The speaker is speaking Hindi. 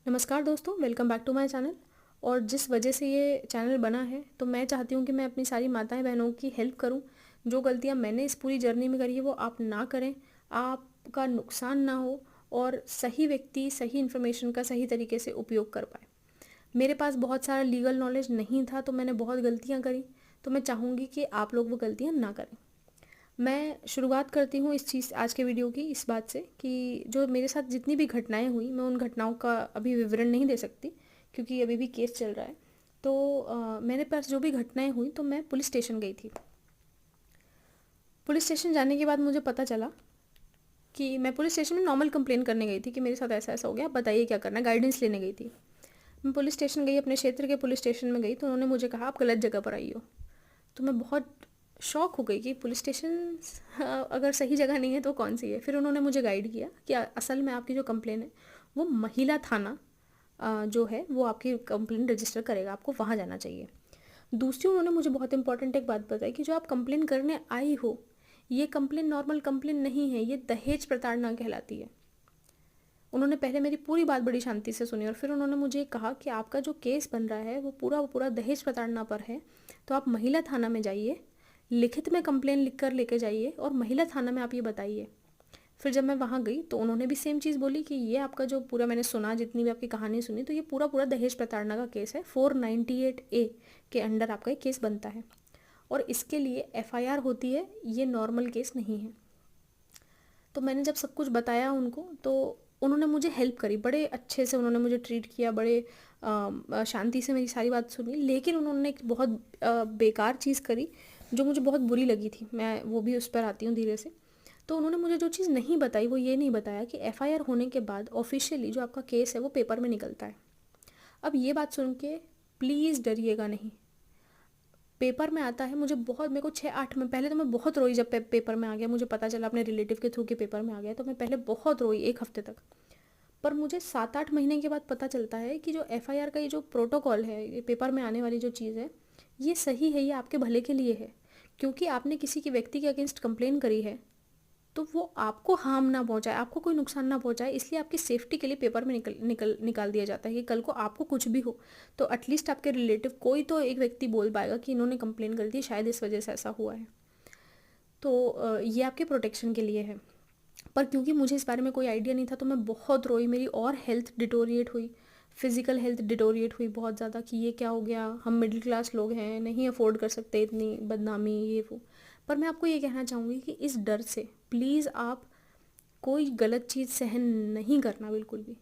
नमस्कार दोस्तों, welcome back to my channel. और जिस वजह से ये चैनल बना है तो मैं चाहती हूँ कि मैं अपनी सारी माताएं बहनों की हेल्प करूँ। जो गलतियाँ मैंने इस पूरी जर्नी में करी है वो आप ना करें, आपका नुकसान ना हो और सही व्यक्ति सही इन्फॉर्मेशन का सही तरीके से उपयोग कर पाए। मेरे पास बहुत सारा लीगल नॉलेज नहीं था तो मैंने बहुत गलतियाँ करी, तो मैं चाहूँगी कि आप लोग वो गलतियाँ ना करें। मैं शुरुआत करती हूँ इस चीज़ आज के वीडियो की इस बात से कि जो मेरे साथ जितनी भी घटनाएं हुई, मैं उन घटनाओं का अभी विवरण नहीं दे सकती क्योंकि अभी भी केस चल रहा है। तो मेरे पास जो भी घटनाएं हुई तो मैं पुलिस स्टेशन गई थी। पुलिस स्टेशन जाने के बाद मुझे पता चला कि मैं पुलिस स्टेशन में नॉर्मल कंप्लेन करने गई थी कि मेरे साथ ऐसा ऐसा हो गया, बताइए क्या करना है, गाइडेंस लेने गई थी। मैं पुलिस स्टेशन गई, अपने क्षेत्र के पुलिस स्टेशन में गई तो उन्होंने मुझे कहा आप गलत जगह पर आई हो। तो मैं बहुत शॉक हो गई कि पुलिस स्टेशन अगर सही जगह नहीं है तो कौन सी है। फिर उन्होंने मुझे गाइड किया कि असल में आपकी जो कंप्लेन है वो महिला थाना जो है वो आपकी कंप्लेन रजिस्टर करेगा, आपको वहाँ जाना चाहिए। दूसरी उन्होंने मुझे बहुत इंपॉर्टेंट एक बात बताई कि जो आप कंप्लेन करने आई हो ये कंप्लेन नॉर्मल कंप्लेन नहीं है, ये दहेज प्रताड़ना कहलाती है। उन्होंने पहले मेरी पूरी बात बड़ी शांति से सुनी और फिर उन्होंने मुझे कहा कि आपका जो केस बन रहा है वो पूरा दहेज प्रताड़ना पर है, तो आप महिला थाना में जाइए, लिखित में कंप्लेन लिख कर लेके जाइए और महिला थाना में आप ये बताइए। फिर जब मैं वहाँ गई तो उन्होंने भी सेम चीज़ बोली कि ये आपका जो पूरा मैंने सुना, जितनी भी आपकी कहानी सुनी, तो ये पूरा दहेज प्रताड़ना का केस है। 498A के अंडर आपका ये केस बनता है और इसके लिए FIR होती है, ये नॉर्मल केस नहीं है। तो मैंने जब सब कुछ बताया उनको तो उन्होंने मुझे हेल्प करी, बड़े अच्छे से उन्होंने मुझे ट्रीट किया, बड़े शांति से मेरी सारी बात सुनी। लेकिन उन्होंने एक बहुत बेकार चीज़ करी जो मुझे बहुत बुरी लगी थी, मैं वो भी उस पर आती हूँ धीरे से। तो उन्होंने मुझे जो चीज़ नहीं बताई वो ये नहीं बताया कि FIR होने के बाद ऑफिशियली जो आपका केस है वो पेपर में निकलता है। अब ये बात सुन के प्लीज़ डरिएगा नहीं, पेपर में आता है। मेरे को 6-8 में पहले तो मैं बहुत रोई जब पेपर में आ गया, मुझे पता चला अपने रिलेटिव के थ्रू के पेपर में आ गया, तो मैं पहले बहुत रोई 1 हफ्ते तक। पर मुझे 7-8 महीने के बाद पता चलता है कि जो FIR का ये जो प्रोटोकॉल है, ये पेपर में आने वाली जो चीज़ है, ये सही है, ये आपके भले के लिए है। क्योंकि आपने किसी की व्यक्ति के अगेंस्ट कंप्लेन करी है तो वो आपको हार्म ना पहुंचाए, आपको कोई नुकसान ना पहुंचाए, इसलिए आपकी सेफ्टी के लिए पेपर में निकाल दिया जाता है कि कल को आपको कुछ भी हो तो एटलीस्ट आपके रिलेटिव कोई तो एक व्यक्ति बोल पाएगा कि इन्होंने कंप्लेन कर दी, शायद इस वजह से ऐसा हुआ है। तो ये आपके प्रोटेक्शन के लिए है। पर क्योंकि मुझे इस बारे में कोई आइडिया नहीं था तो मैं बहुत रोई, मेरी और हेल्थ डिटोरिएट हुई, फिज़िकल हेल्थ डिटोरिएट हुई बहुत ज़्यादा कि ये क्या हो गया, हम मिडिल क्लास लोग हैं, नहीं अफोर्ड कर सकते इतनी बदनामी ये वो। पर मैं आपको ये कहना चाहूँगी कि इस डर से प्लीज़ आप कोई गलत चीज़ सहन नहीं करना बिल्कुल भी।